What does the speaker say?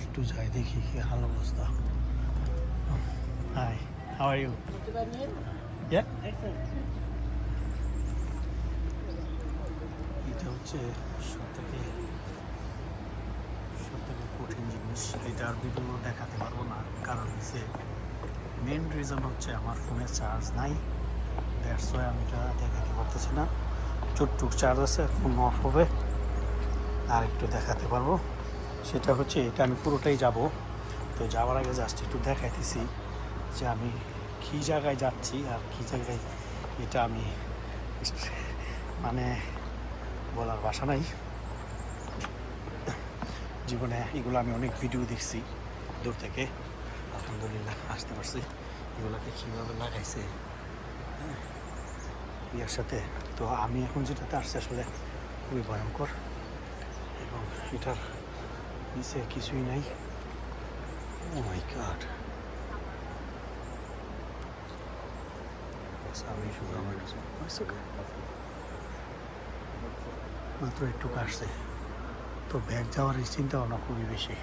একটু যাই দেখি কি হাল অবস্থা। Hi, how are you? Yeah, এটা হচ্ছে সবথেকে কঠিন জিনিস। এটা আর ভিডিও দেখাতে পারবো না, কারণ হচ্ছে মেন রিজন হচ্ছে আমার ফোনে চার্জ নাই। দ্যাটস ওয়াই আমি এটা দেখাতে পারতেছি না। চুটটুক চার্জ আছে, ফোন অফ হবে আর একটু দেখাতে পারবো। সেটা হচ্ছে এটা আমি পুরোটাই যাব। তো যাওয়ার আগে জাস্ট একটু দেখাইতেছি যে আমি কী জায়গায় যাচ্ছি আর কী জায়গায়, এটা আমি মানে বলার ভাষা নাই। জীবনে এগুলো আমি অনেক ভিডিও দেখছি দূর থেকে, আলহামদুলিল্লাহ আসতে পারছি। এগুলোকে কীভাবে লাগাইছে বিয়ের সাথে। তো আমি এখন যেটাতে আসছি আসলে খুবই ভয়ঙ্কর, এবং এটার নিচে কিছুই নাই। ও মাই গড, আমি শুধু আমার মাত্র একটু আসছে। তো ব্যাগ যাওয়ার চিন্তা ভাবনা খুবই বেশি।